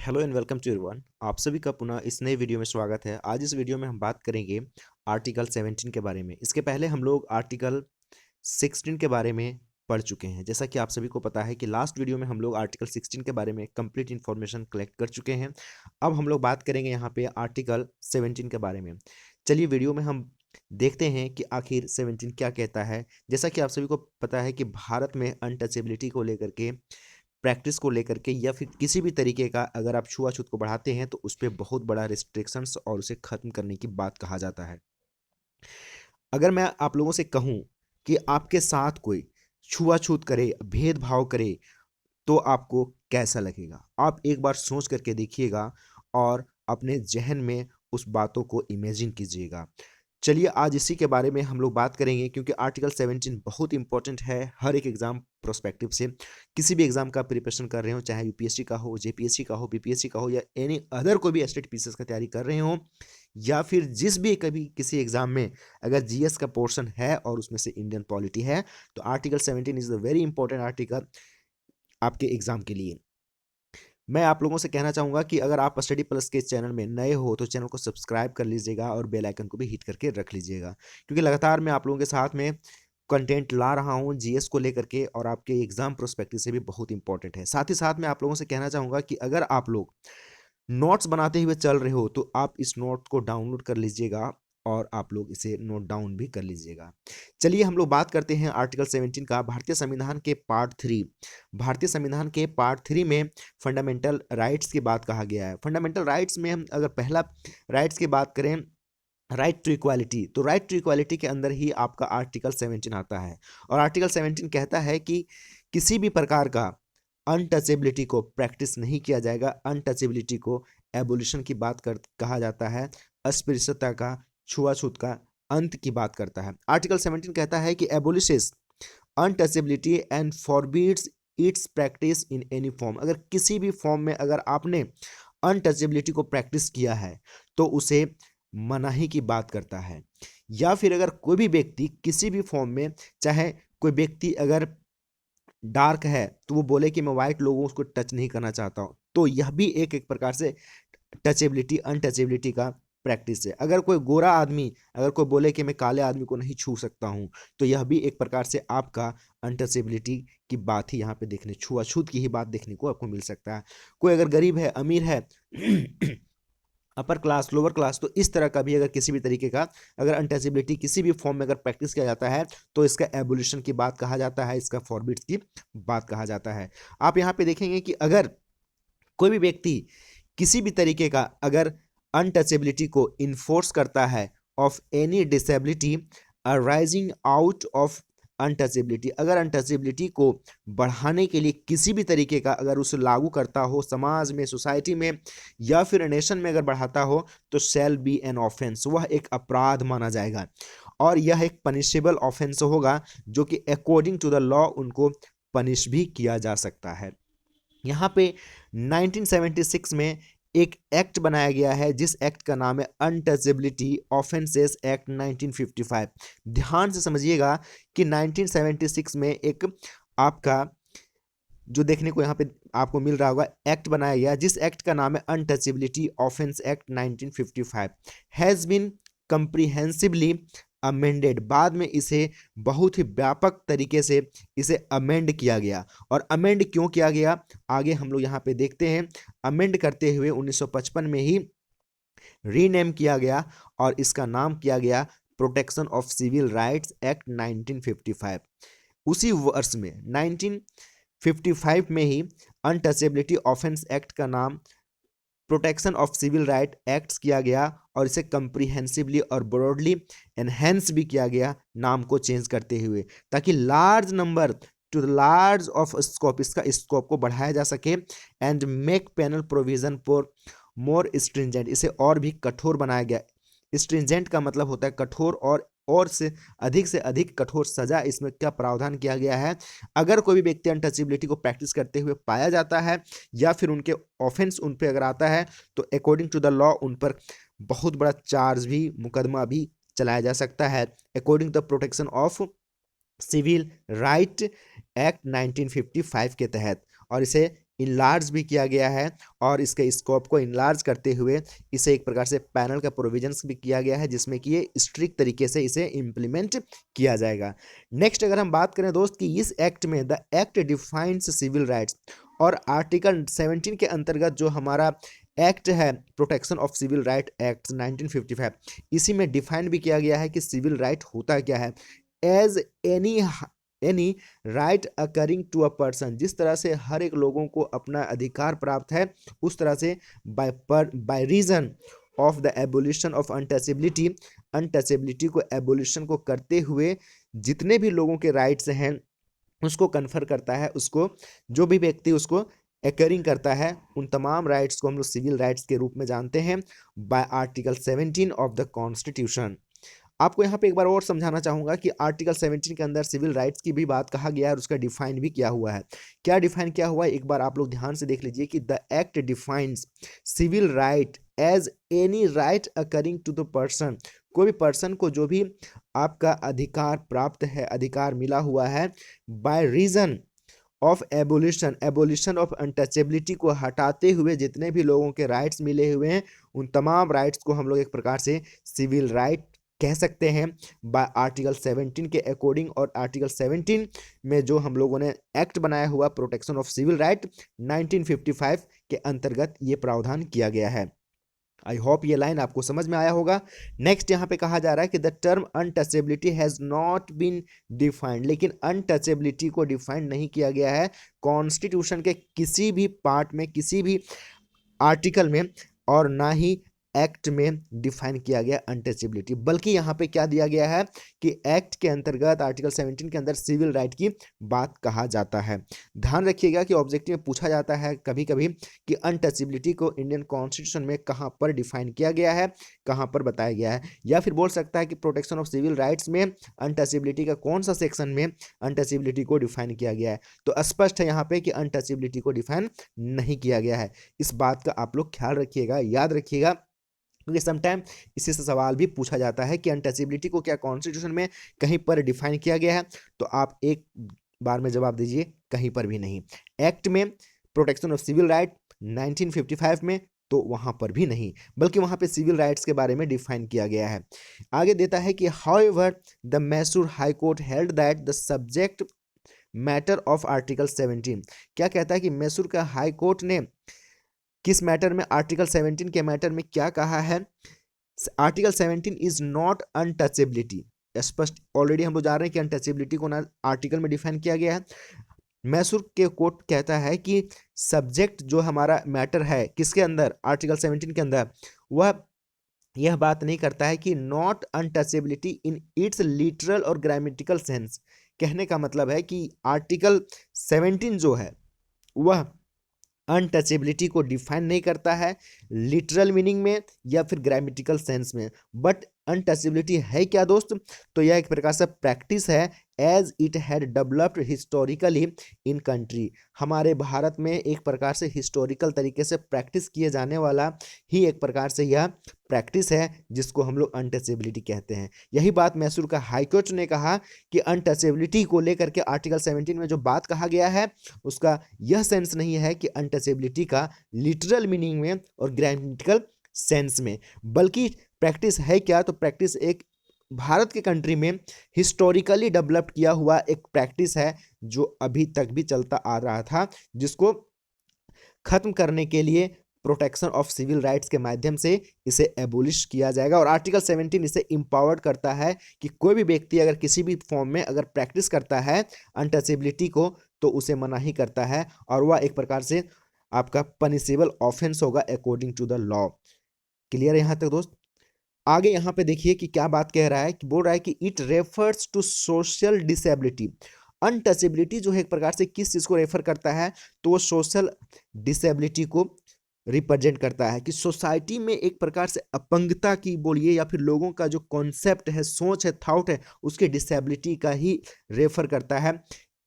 Hello and welcome to everyone. आप सभी का पुनः इस नए वीडियो में स्वागत है। आज इस वीडियो में हम बात करेंगे आर्टिकल 17 के बारे में। इसके पहले हम लोग आर्टिकल 16 के बारे में पढ़ चुके हैं। जैसा कि आप सभी को पता है कि लास्ट वीडियो में हम लोग आर्टिकल 16 के बारे में कंप्लीट इन्फॉर्मेशन कलेक्ट कर चुके हैं। अब हम लोग बात करेंगे यहाँ पे आर्टिकल 17 के बारे में। चलिए वीडियो में हम देखते हैं कि आखिर 17 क्या कहता है। जैसा कि आप सभी को पता है कि भारत में अनटचेबिलिटी को लेकर के, प्रैक्टिस को लेकर के या फिर किसी भी तरीके का अगर आप छुआछूत को बढ़ाते हैं तो उस पर बहुत बड़ा रिस्ट्रिक्शंस और उसे खत्म करने की बात कहा जाता है। अगर मैं आप लोगों से कहूं कि आपके साथ कोई छुआछूत करे, भेदभाव करे, तो आपको कैसा लगेगा? आप एक बार सोच करके देखिएगा और अपने जहन में उस बातों को इमेजिन कीजिएगा। चलिए आज इसी के बारे में हम लोग बात करेंगे, क्योंकि आर्टिकल 17 बहुत इंपॉर्टेंट है हर एक एग्जाम प्रोस्पेक्टिव से। किसी भी एग्जाम का प्रिपरेशन कर रहे हो, चाहे यूपीएससी का हो, जेपीएससी का हो, बीपीएससी का हो, या एनी अदर कोई भी स्टेट पीसीएस का तैयारी कर रहे हो, या फिर जिस भी कभी किसी एग्जाम में अगर जीएस का पोर्शन है और उसमें से इंडियन पॉलिटी है, तो article 17 is the very important article आपके एग्जाम के लिए। मैं आप लोगों से कहना चाहूँगा कि अगर आप स्टडी प्लस के चैनल में नए हो तो चैनल को सब्सक्राइब कर लीजिएगा और बेल आइकन को भी हिट करके रख लीजिएगा, क्योंकि लगातार मैं आप लोगों के साथ में कंटेंट ला रहा हूँ जीएस को लेकर के, और आपके एग्जाम प्रोस्पेक्टिव से भी बहुत इंपॉर्टेंट है। साथ ही साथ मैं आप लोगों से कहना चाहूँगा कि अगर आप लोग नोट्स बनाते हुए चल रहे हो तो आप इस नोट को डाउनलोड कर लीजिएगा और आप लोग इसे नोट डाउन भी कर लीजिएगा। चलिए हम लोग बात करते हैं आर्टिकल 17 का। भारतीय संविधान के पार्ट 3, भारतीय संविधान के पार्ट 3 में फंडामेंटल राइट्स की बात कहा गया है। फंडामेंटल राइट्स में हम अगर पहला राइट्स की बात करें, राइट टू इक्वालिटी, तो राइट टू इक्वालिटी के अंदर ही आपका आर्टिकल 17 आता है। और आर्टिकल 17 कहता है कि किसी भी प्रकार का अनटचेबिलिटी को प्रैक्टिस नहीं किया जाएगा। अनटचेबिलिटी को एबोलिशन की बात कर कहा जाता है, अस्पृश्यता का, छुआछूत का अंत की बात करता है। आर्टिकल 17 कहता है कि abolishes untouchability and forbids its practice in any form. अगर किसी भी फॉर्म में अगर आपने अनटचेबिलिटी को प्रैक्टिस किया है तो उसे मनाही की बात करता है। या फिर अगर कोई भी व्यक्ति किसी भी फॉर्म में, चाहे कोई व्यक्ति अगर डार्क है तो वो बोले कि मैं वाइट लोगों को टच नहीं करना चाहता हूँ, तो यह भी एक प्रकार से टचेबिलिटी, अनटचेबिलिटी का प्रैक्टिस है। अगर कोई गोरा आदमी अगर कोई बोले कि मैं काले आदमी को नहीं छू सकता हूँ, तो यह भी एक प्रकार से आपका अनटचेबिलिटी की बात ही यहाँ पे देखने, छुआछूत की ही बात देखने को आपको मिल सकता है। कोई अगर गरीब है, अमीर है, अपर क्लास, लोअर क्लास, तो इस तरह का भी अगर किसी भी तरीके का अगर अनटचेबिलिटी किसी भी फॉर्म में अगर प्रैक्टिस किया जाता है तो इसका एबोल्यूशन की बात कहा जाता है, इसका फॉरबिड्स की बात कहा जाता है। आप यहाँ पे देखेंगे कि अगर कोई भी व्यक्ति किसी भी तरीके का अगर अनटचेबिलिटी को इन्फोर्स करता है of any disability arising out of untouchability, अगर अनटचेबिलिटी को बढ़ाने के लिए किसी भी तरीके का अगर उसे लागू करता हो समाज में, सोसाइटी में, या फिर नेशन में अगर बढ़ाता हो, तो शैल बी एन ऑफेंस, वह एक अपराध माना जाएगा और यह एक पनिशेबल ऑफेंस होगा, जो कि अकॉर्डिंग टू द लॉ उनको पनिश भी किया जा सकता है। यहाँ पे 1976 में एक एक्ट बनाया गया है जिस एक्ट का नाम है अनटचेबिलिटी ऑफेंसेस एक्ट 1955। ध्यान से समझिएगा कि 1976 में एक आपका जो देखने को यहाँ पे आपको मिल रहा होगा एक्ट बनाया गया, जिस एक्ट का नाम है untouchability offence act 1955 has been comprehensively amended. बाद में इसे बहुत ही व्यापक तरीके से इसे अमेंड किया गया। और अमेंड क्यों किया गया, आगे हम लोग यहाँ पे देखते हैं। अमेंड करते हुए 1955 में ही रीनेम किया गया और इसका नाम किया गया protection of civil rights act 1955। उसी वर्ष में 1955 में ही अनटचेबिलिटी ऑफेंस एक्ट का नाम protection of civil right acts किया गया और इसे कंप्रीहेंसिवली और ब्रॉडली एनहेंस भी किया गया नाम को चेंज करते हुए, ताकि large number to the large of scope, इसका स्कोप को बढ़ाया जा सके and make penal provision for more stringent, इसे और भी कठोर बनाया गया। स्ट्रिंजेंट का मतलब होता है कठोर, और से अधिक कठोर सजा इसमें क्या प्रावधान किया गया है। अगर कोई भी व्यक्ति अनटचेबिलिटी को प्रैक्टिस करते हुए पाया जाता है या फिर उनके ऑफेंस उन पे अगर आता है, तो अकॉर्डिंग टू द लॉ उन पर बहुत बड़ा चार्ज भी, मुकदमा भी चलाया जा सकता है according to the protection of civil right act 1955 के तहत। और इसे इनलार्ज भी किया गया है और इसके स्कोप को इनलार्ज करते हुए इसे एक प्रकार से पैनल का प्रोविजंस भी किया गया है, जिसमें कि ये स्ट्रिक्ट तरीके से इसे इम्प्लीमेंट किया जाएगा। नेक्स्ट अगर हम बात करें दोस्त कि इस एक्ट में the act defines civil rights, और आर्टिकल 17 के अंतर्गत जो हमारा एक्ट है protection of civil right act 1955, इसी में डिफाइन भी किया गया है कि सिविल राइट होता क्या है। As any right accruing to a person, जिस तरह से हर एक लोगों को अपना अधिकार प्राप्त है, उस तरह से by reason of the abolition of untouchability, untouchability को एबोलिशन को करते हुए जितने भी लोगों के राइट्स हैं उसको कन्फर करता है, उसको जो भी व्यक्ति उसको एकरिंग करता है, उन तमाम राइट्स को हम लोग सिविल राइट्स के रूप में जानते हैं bye article 17 of the constitution. आपको यहाँ पे एक बार और समझाना चाहूंगा कि आर्टिकल 17 के अंदर सिविल राइट्स की भी बात कहा गया है और उसका डिफाइन भी किया हुआ है। क्या डिफाइन किया हुआ है, एक बार आप लोग ध्यान से देख लीजिए कि the act defines civil right as any right accruing to the person, कोई भी पर्सन को जो भी आपका अधिकार प्राप्त है, अधिकार मिला हुआ है by reason of abolition, abolition of untouchability को हटाते हुए जितने भी लोगों के राइट्स मिले हुए हैं, उन तमाम राइट्स को हम लोग एक प्रकार से सिविल राइट कह सकते हैं बाय आर्टिकल 17 के अकॉर्डिंग। और आर्टिकल 17 में जो हम लोगों ने एक्ट बनाया हुआ प्रोटेक्शन ऑफ सिविल राइट 1955 के अंतर्गत ये प्रावधान किया गया है। आई होप ये लाइन आपको समझ में आया होगा। नेक्स्ट यहाँ पे कहा जा रहा है कि the term untouchability has not been defined, लेकिन अनटचेबिलिटी को डिफाइंड नहीं किया गया है कॉन्स्टिट्यूशन के किसी भी पार्ट में, किसी भी आर्टिकल में, और ना ही एक्ट में डिफाइन किया गया अनटचेबिलिटी, बल्कि यहाँ पे क्या दिया गया है कि एक्ट के अंतर्गत आर्टिकल 17 के अंदर सिविल राइट की बात कहा जाता है। ध्यान रखिएगा कि ऑब्जेक्टिव में पूछा जाता है कभी कभी कि अनटचेबिलिटी को इंडियन कॉन्स्टिट्यूशन में कहाँ पर डिफाइन किया गया है, कहाँ पर बताया गया है, या फिर बोल सकता है कि प्रोटेक्शन ऑफ सिविल राइट्स में अनटचेबिलिटी का कौन सा सेक्शन में अनटचेबिलिटी को डिफाइन किया गया है। तो स्पष्ट है यहाँ पे कि अनटचेबिलिटी को डिफाइन नहीं किया गया है। इस बात का आप लोग ख्याल रखिएगा, याद रखिएगा, क्योंकि समटाइम इसी से सवाल भी पूछा जाता है कि अनटचेबिलिटी को क्या कॉन्स्टिट्यूशन में कहीं पर डिफाइन किया गया है, तो आप एक बार में जवाब दीजिए कहीं पर भी नहीं। एक्ट में प्रोटेक्शन ऑफ सिविल राइट 1955 में तो वहां पर भी नहीं, बल्कि वहां पे सिविल राइट्स के बारे में डिफाइन किया गया है। आगे देता है कि however the Mysore high court held that the subject matter of article 17, क्या कहता है कि मैसूर का हाई कोर्ट ने किस मैटर में, आर्टिकल 17 के मैटर में क्या कहा है, आर्टिकल 17 इज नॉट अनटचेबिलिटी। स्पष्ट ऑलरेडी हम लोग जा रहे हैं कि अनटचेबिलिटी को ना आर्टिकल में डिफाइन किया गया है। मैसूर के कोर्ट कहता है कि सब्जेक्ट जो हमारा मैटर है किसके अंदर, आर्टिकल 17 के अंदर, वह यह बात नहीं करता है कि not untouchability in its literal और ग्रामेटिकल सेंस। कहने का मतलब है कि आर्टिकल 17 जो है वह अनटचेबिलिटी को डिफाइन नहीं करता है लिटरल मीनिंग में या फिर ग्रामेटिकल सेंस में, बट अनटचेबिलिटी है क्या दोस्त, तो यह एक प्रकार से प्रैक्टिस है as it had developed historically in country. हमारे भारत में एक प्रकार से हिस्टोरिकल तरीके से प्रैक्टिस किए जाने वाला ही एक प्रकार से यह प्रैक्टिस है जिसको हम लोग अनटचेबिलिटी कहते हैं। यही बात मैसूर का हाईकोर्ट ने कहा कि अनटचेबिलिटी को लेकर के आर्टिकल 17 में जो बात कहा गया है उसका यह सेंस नहीं है कि अनटचेबिलिटी का लिटरल मीनिंग में और ग्रामेटिकल सेंस में, बल्कि प्रैक्टिस है क्या, तो प्रैक्टिस एक भारत के कंट्री में हिस्टोरिकली डेवलप्ड किया हुआ एक प्रैक्टिस है जो अभी तक भी चलता आ रहा था, जिसको खत्म करने के लिए प्रोटेक्शन ऑफ सिविल राइट्स के माध्यम से इसे एबोलिश किया जाएगा। और आर्टिकल 17 इसे इम्पावर्ड करता है कि कोई भी व्यक्ति अगर किसी भी फॉर्म में अगर प्रैक्टिस करता है अनटचेबिलिटी को तो उसे मनाही करता है और वह एक प्रकार से आपका पनिशेबल ऑफेंस होगा according to the law. Clear है यहाँ तक दोस्त। आगे यहाँ पे देखिए कि क्या बात कह रहा है, कि बोल रहा है कि it refers to social disability. Untouchability जो है एक प्रकार से किस चीज को रेफर करता है, तो वो सोशल डिसेबिलिटी को रिप्रेजेंट करता है कि सोसाइटी में एक प्रकार से अपंगता की बोलिए या फिर लोगों का जो कॉन्सेप्ट है, सोच है, थॉट है, उसके डिसेबिलिटी का ही रेफर करता है।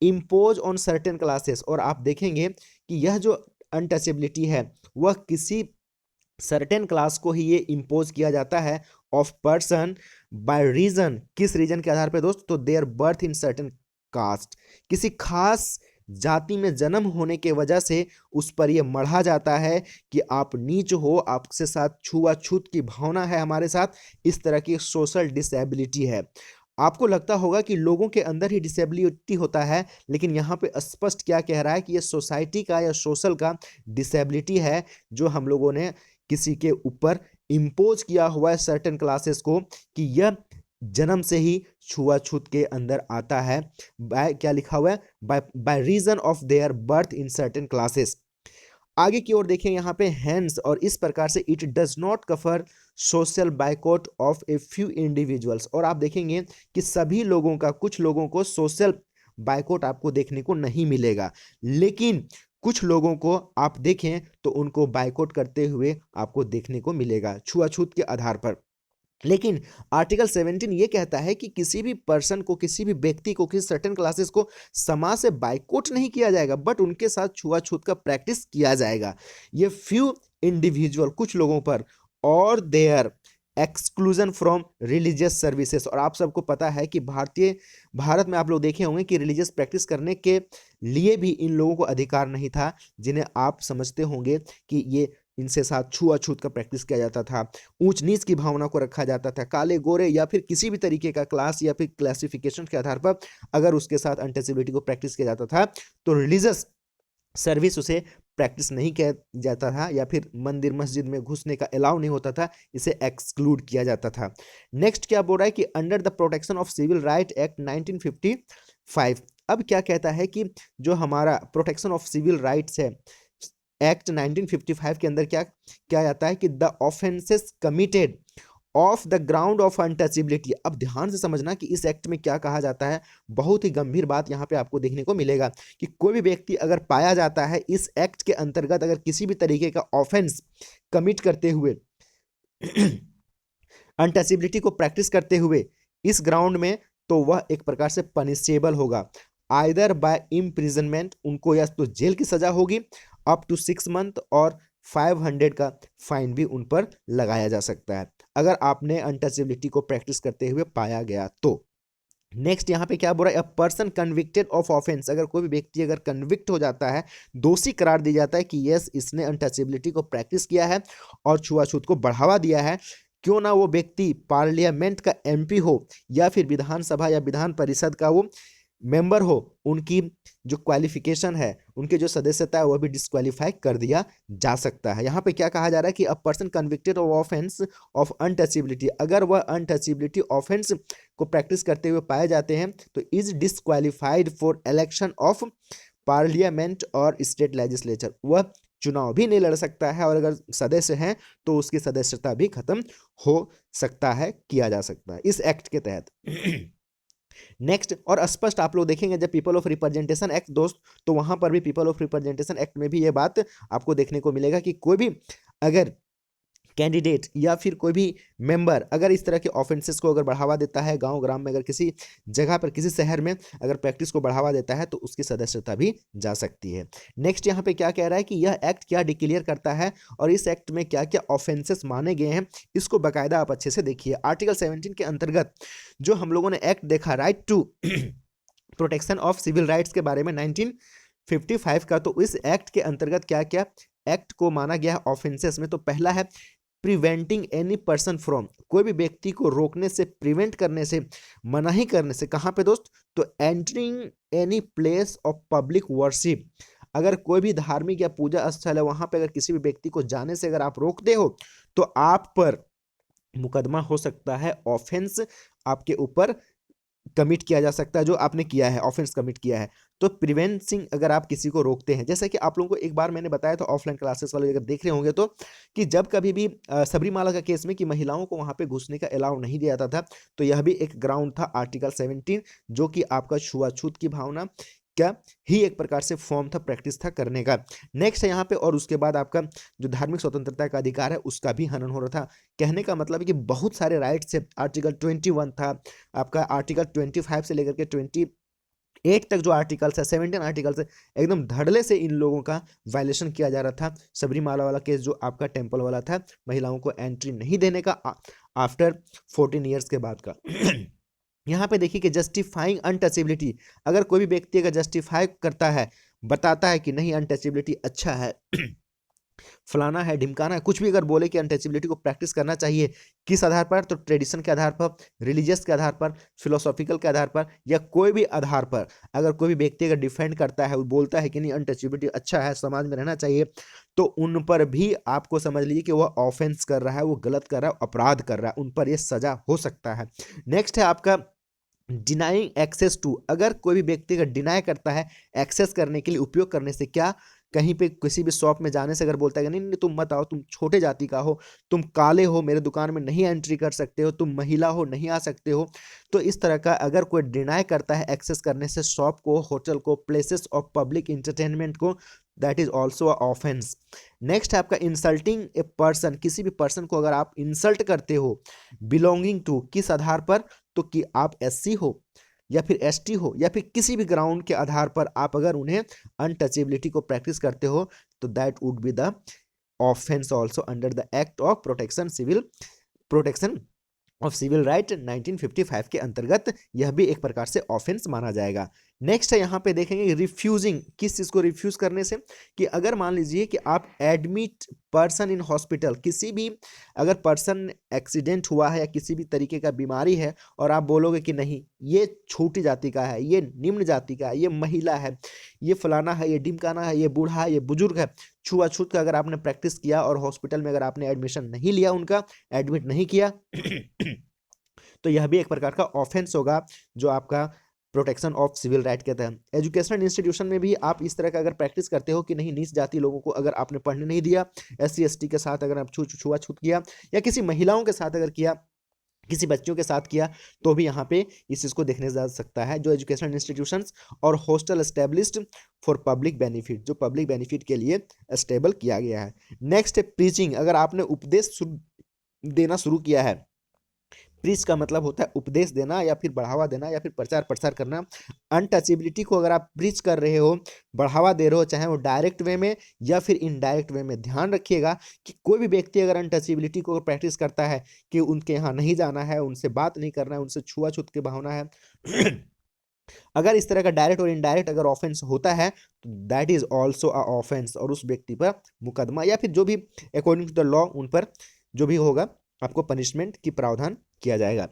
इम्पोज ऑन सर्टेन क्लासेस, और आप देखेंगे कि यह जो अनटचेबिलिटी है वह किसी सर्टेन क्लास को ही ये इम्पोज किया जाता है ऑफ पर्सन बाय रीजन, किस रीजन के आधार पर दोस्त, तो their birth in certain caste, किसी खास जाति में जन्म होने के वजह से उस पर यह मढ़ा जाता है कि आप नीच हो, आपके साथ छुआछूत की भावना है हमारे साथ, इस तरह की सोशल डिसेबिलिटी है। आपको लगता होगा कि लोगों के अंदर ही डिसेबिलिटी होता है, लेकिन यहाँ पे स्पष्ट क्या कह रहा है कि ये सोसाइटी का या सोशल का डिसेबिलिटी है, जो हम लोगों ने किसी के ऊपर इम्पोज किया हुआ है सर्टेन क्लासेस को, कि यह जन्म से ही छुआछूत के अंदर आता है। बाय क्या लिखा हुआ है, by reason of their birth in certain classes. आगे की ओर देखें यहाँ पे हैंस, और इस प्रकार से it does not cover social boycott of a few individuals. और आप देखेंगे कि सभी लोगों का, कुछ लोगों को सोशल बाइकॉट आपको देखने को नहीं मिलेगा, लेकिन कुछ लोगों को आप देखें तो उनको बाइकॉट करते हुए आपको देखने को मिलेगा छुआछूत के आधार पर। लेकिन आर्टिकल 17 ये कहता है कि किसी भी पर्सन को, किसी भी व्यक्ति को, किसी सर्टेन क्लासेस को समाज से बाइकआउट नहीं किया जाएगा, बट उनके साथ छुआछूत का प्रैक्टिस किया जाएगा। ये फ्यू इंडिविजुअल, कुछ लोगों पर, और their exclusion from religious services. और आप सबको पता है कि भारत में आप लोग देखे होंगे कि रिलीजियस प्रैक्टिस करने के लिए भी इन लोगों को अधिकार नहीं था, जिन्हें आप समझते होंगे कि ये इनसे साथ छुआछूत का प्रैक्टिस किया जाता था, ऊंच नीच की भावना को रखा जाता था, काले गोरे या फिर किसी भी तरीके का क्लास या फिर क्लासिफिकेशन के आधार पर अगर उसके साथ अनटचेबिलिटी को प्रैक्टिस किया जाता था तो रिलीजियस सर्विस उसे प्रैक्टिस नहीं किया जाता था, या फिर मंदिर मस्जिद में घुसने का अलाउ नहीं होता था, इसे एक्सक्लूड किया जाता था। नेक्स्ट क्या बोल रहा है कि under the protection of civil right act 1955। अब क्या कहता है कि जो हमारा प्रोटेक्शन ऑफ सिविल राइट्स है एक्ट 1955 के अंदर क्या क्या जाता है कि the offences committed of the ground of untouchability. अब ध्यान से समझना कि इस एक्ट में क्या कहा जाता है, बहुत ही गंभीर बात यहाँ पे आपको देखने को मिलेगा कि कोई भी व्यक्ति अगर पाया जाता है इस एक्ट के अंतर्गत अगर किसी भी तरीके का ऑफेंस कमिट करते हुए अनटचेबिलिटी को प्रैक्टिस करते हुए इस ग्राउंड में, तो वह एक प्रकार से पनिशेबल होगा, आइदर बाय इम्प्रिजनमेंट, उनको या तो जेल की सजा होगी अप टू 6 मंथ, और 500 का फाइन भी उन पर लगाया जा सकता है अगर आपने अनटचेबिलिटी को प्रैक्टिस करते हुए पाया गया तो। नेक्स्ट यहाँ पे क्या बोल रहा है, a person convicted of offence, अगर कोई भी व्यक्ति अगर कन्विक्ट हो जाता है, दोषी करार दिया जाता है कि यस इसने अनटचेबिलिटी को प्रैक्टिस किया है और छुआछूत को बढ़ावा दिया है, क्यों ना वो व्यक्ति पार्लियामेंट का एमपी हो या फिर विधानसभा या विधान परिषद का वो मेंबर हो, उनकी जो क्वालिफिकेशन है, उनके जो सदस्यता है वह भी डिस्क्वालीफाई कर दिया जा सकता है। यहाँ पे क्या कहा जा रहा है कि a person convicted of offence of untouchability, अगर वह अनटचेबिलिटी ऑफेंस को प्रैक्टिस करते हुए पाए जाते हैं तो is disqualified for election of parliament और स्टेट लेजिस्लेचर, वह चुनाव भी नहीं लड़ सकता है, और अगर सदस्य हैं तो उसकी सदस्यता भी खत्म हो सकता है, किया जा सकता है इस एक्ट के तहत। नेक्स्ट, और स्पष्ट आप लोग देखेंगे जब पीपल ऑफ रिप्रेजेंटेशन एक्ट दोस्त, तो वहां पर भी पीपल ऑफ रिप्रेजेंटेशन एक्ट में भी ये बात आपको देखने को मिलेगा कि कोई भी अगर कैंडिडेट या फिर कोई भी मेंबर अगर इस तरह के ऑफेंसेस को अगर बढ़ावा देता है, गांव ग्राम में अगर किसी जगह पर किसी शहर में अगर प्रैक्टिस को बढ़ावा देता है तो उसकी सदस्यता भी जा सकती है। नेक्स्ट यहाँ पे क्या कह रहा है कि यह एक्ट क्या डिक्लेयर करता है और इस एक्ट में क्या क्या ऑफेंसेस माने गए हैं, इसको बाकायदा आप अच्छे से देखिए। आर्टिकल 17 के अंतर्गत जो हम लोगों ने एक्ट देखा, right to protection of civil rights के बारे में 1955 का, तो इस एक्ट के अंतर्गत क्या क्या एक्ट को माना गया है ऑफेंसेस में। तो पहला है प्रिवेंटिंग एनी पर्सन फ्रॉम, कोई भी व्यक्ति को रोकने से, प्रिवेंट करने से, मनाही करने से, कहाँ पे दोस्त, तो entering any place of public worship, अगर कोई भी धार्मिक या पूजा स्थल है वहां पे अगर किसी भी व्यक्ति को जाने से अगर आप रोकते हो तो आप पर मुकदमा हो सकता है, ऑफेंस आपके ऊपर कमिट किया जा सकता है, जो आपने किया है, ऑफेंस कमिट किया है। तो प्रिवेंसिंग अगर आप किसी को रोकते हैं, जैसे कि आप लोगों को एक बार मैंने बताया था ऑफलाइन क्लासेस वाले अगर देख रहे होंगे तो, कि जब कभी भी सबरीमाला का केस में कि महिलाओं को वहां पे घुसने का अलाउ नहीं दिया जाता था, तो यह भी एक ग्राउंड था आर्टिकल 17, जो कि आपका छुआछूत की भावना क्या ही एक प्रकार से फॉर्म था, प्रैक्टिस था करने का। नेक्स्ट है यहाँ पे, और उसके बाद आपका जो धार्मिक स्वतंत्रता का अधिकार है उसका भी हनन हो रहा था। कहने का मतलब है कि बहुत सारे राइट्स है, आर्टिकल 21 था आपका, आर्टिकल 25 से लेकर के 28 तक जो आर्टिकल्स है, 17 आर्टिकल्स है, एकदम धड़ल्ले से इन लोगों का वायलेशन किया जा रहा था। सबरीमाला वाला केस जो आपका टेम्पल वाला था, महिलाओं को एंट्री नहीं देने का आफ्टर 14 ईयर्स के बाद का। यहाँ पे देखिए कि जस्टिफाइंग अनटचेबिलिटी, अगर कोई भी व्यक्ति अगर जस्टिफाई करता है, बताता है कि नहीं अनटचेबिलिटी अच्छा है, फलाना है ढिमकाना है, कुछ भी अगर बोले कि अनटचेबिलिटी को प्रैक्टिस करना चाहिए, किस आधार पर, तो ट्रेडिशन के आधार पर, रिलीजियस के आधार पर, फिलोसॉफिकल के आधार पर, या कोई भी आधार पर अगर कोई भी व्यक्ति अगर डिफेंड करता है, वो बोलता है कि नहीं अनटचेबिलिटी अच्छा है, समाज में रहना चाहिए, तो उन पर भी आपको समझ लीजिए कि वह ऑफेंस कर रहा है, वो गलत कर रहा है, अपराध कर रहा है, उन पर यह सजा हो सकता है। नेक्स्ट है आपका डिनाइंग एक्सेस टू, अगर कोई भी व्यक्ति अगर डिनाई करता है एक्सेस करने के लिए, उपयोग करने से, क्या, कहीं पे किसी भी शॉप में जाने से अगर बोलता है कि नहीं नहीं तुम मत आओ, तुम छोटे जाति का हो, तुम काले हो, मेरे दुकान में नहीं एंट्री कर सकते हो, तुम महिला हो, नहीं आ सकते हो, तो इस तरह का अगर कोई डिनाई करता है एक्सेस करने से शॉप को, होटल को, प्लेसेस ऑफ पब्लिक इंटरटेनमेंट को, that is also a offence. Next है आपका इंसल्टिंग ए पर्सन, किसी भी पर्सन को अगर आप इंसल्ट करते हो, बिलोंगिंग टू, किस आधार पर, तो कि आप एससी हो या फिर एसटी हो या फिर किसी भी ग्राउंड के आधार पर आप अगर उन्हें अनटचेबिलिटी को प्रैक्टिस करते हो, तो that would be the offence also under the act of protection of civil right 1955 के अंतर्गत, यह भी एक प्रकार से ऑफेंस माना जाएगा। नेक्स्ट है यहाँ पे देखेंगे रिफ्यूजिंग, किस चीज को रिफ्यूज करने से, कि अगर मान लीजिए कि आप एडमिट पर्सन इन हॉस्पिटल, किसी भी अगर पर्सन एक्सीडेंट हुआ है या किसी भी तरीके का बीमारी है, और आप बोलोगे कि नहीं ये छोटी जाति का है, ये निम्न जाति का है, ये महिला है, ये फलाना है, ये ढिमकाना है, ये बूढ़ा है, ये बुजुर्ग है, छुआछूत का अगर आपने प्रैक्टिस किया और हॉस्पिटल में अगर आपने एडमिशन नहीं लिया, उनका एडमिट नहीं किया, तो यह भी एक प्रकार का ऑफेंस होगा, जो आपका प्रोटेक्शन ऑफ सिविल राइट के तहत। एजुकेशनल इंस्टीट्यूशन में भी आप इस तरह का अगर प्रैक्टिस करते हो कि नहीं नीच जाति लोगों को अगर आपने पढ़ने नहीं दिया, एससी एसटी के साथ अगर आप छुआछूत किया, या किसी महिलाओं के साथ अगर किया, किसी बच्चों के साथ किया, तो भी यहाँ पे इस चीज़ को देखने जा सकता है, जो एजुकेशनल इंस्टीट्यूशंस और hostel established for public benefit, जो पब्लिक बेनिफिट के लिए स्टेबल किया गया है। नेक्स्ट है प्रीचिंग, अगर आपने उपदेश देना शुरू किया है, प्रीच का मतलब होता है उपदेश देना या फिर बढ़ावा देना या फिर प्रचार प्रसार करना। अनटचेबिलिटी को अगर आप प्रीच कर रहे हो, बढ़ावा दे रहे हो, चाहे वो डायरेक्ट वे में या फिर इनडायरेक्ट वे में, ध्यान रखिएगा कि कोई भी व्यक्ति अगर अनटचेबिलिटी को प्रैक्टिस करता है कि उनके यहाँ नहीं जाना है, उनसे बात नहीं करना है, उनसे छुआछूत की भावना है, अगर इस तरह का डायरेक्ट और इनडायरेक्ट अगर ऑफेंस होता है, तो that is also a offence, और उस व्यक्ति पर मुकदमा या फिर जो भी अकॉर्डिंग टू द लॉ उन पर जो भी होगा आपको पनिशमेंट की प्रावधान किया जाएगा।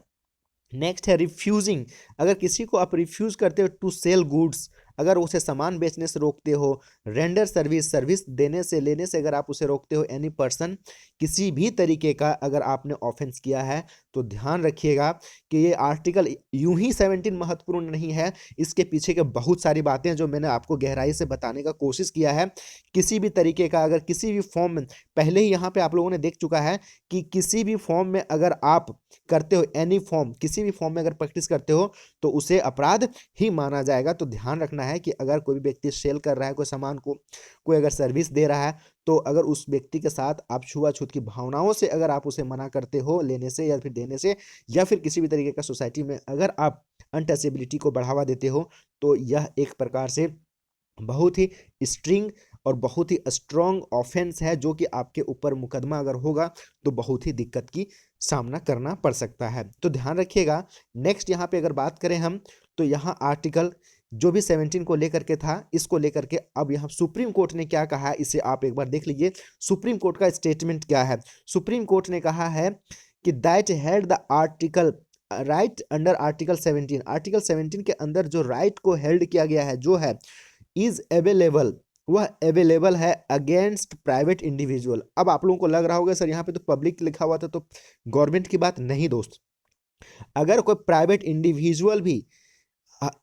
नेक्स्ट है रिफ्यूजिंग, अगर किसी को आप रिफ्यूज करते हो टू सेल गुड्स, अगर उसे सामान बेचने से रोकते हो, रेंडर सर्विस, सर्विस देने से लेने से अगर आप उसे रोकते हो, एनी पर्सन, किसी भी तरीके का अगर आपने ऑफेंस किया है, तो ध्यान रखिएगा कि ये आर्टिकल यूं ही 17 महत्वपूर्ण नहीं है, इसके पीछे के बहुत सारी बातें जो मैंने आपको गहराई से बताने का कोशिश किया है। किसी भी तरीके का अगर किसी भी फॉर्म में, पहले ही यहाँ पे आप लोगों ने देख चुका है कि किसी भी फॉर्म में अगर आप करते हो, एनी फॉर्म, किसी भी फॉर्म में अगर प्रैक्टिस करते हो, तो उसे अपराध ही माना जाएगा। तो ध्यान रखना है कि अगर कोई भी व्यक्ति सेल कर रहा है कोई सामान को, कोई अगर सर्विस दे रहा है, तो अगर उस व्यक्ति के साथ आप छुआछूत की भावनाओं से अगर आप उसे मना करते हो लेने से या फिर देने से, या फिर किसी भी तरीके का सोसाइटी में अगर आप अनटचेबिलिटी को बढ़ावा देते हो, तो यह एक प्रकार से बहुत ही स्ट्रिंग और बहुत ही स्ट्रॉन्ग ऑफेंस है, जो कि आपके ऊपर मुकदमा अगर होगा तो बहुत ही दिक्कत की सामना करना पड़ सकता है। तो ध्यान रखिएगा। नेक्स्ट यहाँ पे अगर बात करें हम, तो यहाँ आर्टिकल जो भी 17 को लेकर के था, इसको लेकर के अब यहाँ सुप्रीम कोर्ट ने क्या कहा है, इसे आप एक बार देख लीजिए। सुप्रीम कोर्ट का स्टेटमेंट क्या है। सुप्रीम कोर्ट ने कहा है कि that held the article right under article 17, article 17 के अंदर जो राइट को हेल्ड किया गया है, जो है इज अवेलेबल, वह अवेलेबल है अगेंस्ट प्राइवेट इंडिविजुअल। अब आप लोगों को लग रहा होगा सर यहाँ पे तो पब्लिक लिखा हुआ था, तो गवर्नमेंट की बात नहीं दोस्त। अगर कोई प्राइवेट इंडिविजुअल भी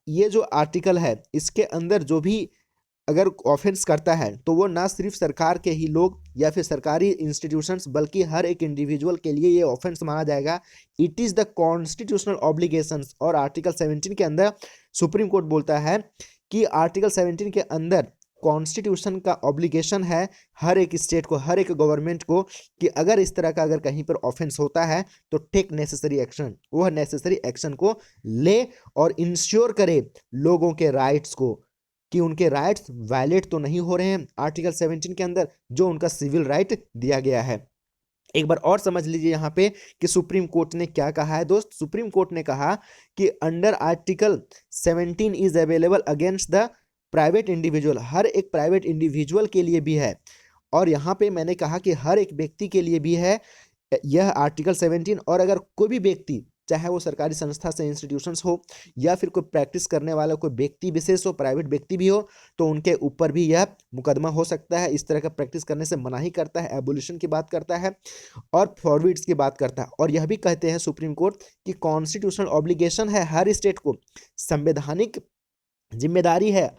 ये जो आर्टिकल है इसके अंदर जो भी अगर ऑफेंस करता है, तो वो ना सिर्फ सरकार के ही लोग या फिर सरकारी इंस्टीट्यूशंस, बल्कि हर एक इंडिविजुअल के लिए ये ऑफेंस माना जाएगा। It is the constitutional obligations. और आर्टिकल 17 के अंदर सुप्रीम कोर्ट बोलता है कि आर्टिकल 17 के अंदर कॉन्स्टिट्यूशन का ऑब्लिगेशन है हर एक स्टेट को, हर एक गवर्नमेंट को, कि अगर इस तरह का अगर कहीं पर ऑफेंस होता है तो टेक नेसेसरी एक्शन, वह नेसेसरी एक्शन को ले और इंश्योर करे लोगों के राइट्स को, कि उनके राइट्स वायलेट तो नहीं हो रहे हैं आर्टिकल 17 के अंदर, जो उनका सिविल राइट दिया गया है। एक बार और समझ लीजिए यहाँ पे कि सुप्रीम कोर्ट ने क्या कहा है दोस्त। सुप्रीम कोर्ट ने कहा कि under article 17 is available against the private individual, हर एक प्राइवेट इंडिविजुअल के लिए भी है, और यहाँ पे मैंने कहा कि हर एक व्यक्ति के लिए भी है यह आर्टिकल 17। और अगर कोई भी व्यक्ति, चाहे वो सरकारी संस्था से इंस्टीट्यूशंस हो या फिर कोई प्रैक्टिस करने वाला कोई व्यक्ति विशेष हो, प्राइवेट व्यक्ति भी हो, तो उनके ऊपर भी यह मुकदमा हो सकता है। इस तरह का प्रैक्टिस करने से मनाही करता है, एबोलिशन की बात करता है और फॉरवर्ड्स की बात करता है। और यह भी कहते हैं सुप्रीम कोर्ट कि कॉन्स्टिट्यूशनल ऑब्लिगेशन है हर स्टेट को, संवैधानिक जिम्मेदारी है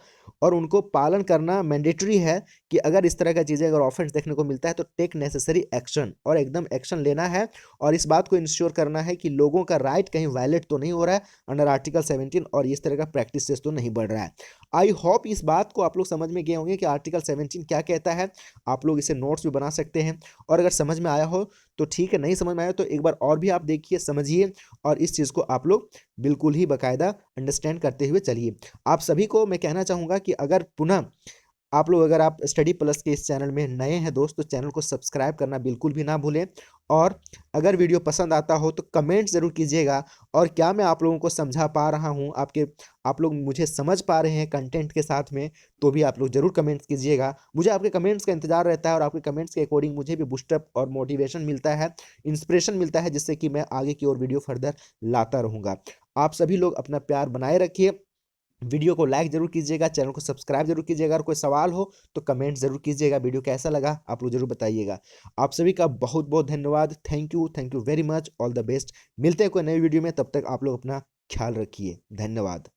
और उनको पालन करना मैंडेटरी है कि अगर इस तरह का चीज़ें अगर ऑफेंस देखने को मिलता है तो टेक नेसेसरी एक्शन, और एकदम एक्शन लेना है और इस बात को इंश्योर करना है कि लोगों का राइट कहीं वायलेट तो नहीं हो रहा है अंडर आर्टिकल 17 और इस तरह का प्रैक्टिस तो नहीं बढ़ रहा है। आई होप इस बात को आप लोग समझ में गए होंगे कि आर्टिकल 17 क्या कहता है। आप लोग इसे नोट्स भी बना सकते हैं और अगर समझ में आया हो तो ठीक है, नहीं समझ में आया तो एक बार और भी आप देखिए, समझिए और इस चीज़ को आप लोग बिल्कुल ही बाकायदा अंडरस्टैंड करते हुए चलिए। आप सभी को मैं कहना चाहूँगा कि अगर पुनः आप लोग, अगर आप स्टडी प्लस के इस चैनल में नए हैं दोस्त, तो चैनल को सब्सक्राइब करना बिल्कुल भी ना भूलें। और अगर वीडियो पसंद आता हो तो कमेंट ज़रूर कीजिएगा, और क्या मैं आप लोगों को समझा पा रहा हूँ, आप लोग मुझे समझ पा रहे हैं कंटेंट के साथ में, तो भी आप लोग ज़रूर कमेंट्स कीजिएगा। मुझे आपके कमेंट्स का इंतजार रहता है और आपके कमेंट्स के अकॉर्डिंग मुझे भी बूस्टअप और मोटिवेशन मिलता है, इंस्पिरेशन मिलता है, जिससे कि मैं आगे की ओर वीडियो फर्दर लाता रहूँगा। आप सभी लोग अपना प्यार बनाए रखिए, वीडियो को लाइक जरूर कीजिएगा, चैनल को सब्सक्राइब जरूर कीजिएगा, अगर कोई सवाल हो तो कमेंट जरूर कीजिएगा। वीडियो कैसा लगा आप लोग जरूर बताइएगा। आप सभी का बहुत बहुत धन्यवाद। Thank you very much, all the best. मिलते हैं कोई नई वीडियो में, तब तक आप लोग अपना ख्याल रखिए। धन्यवाद।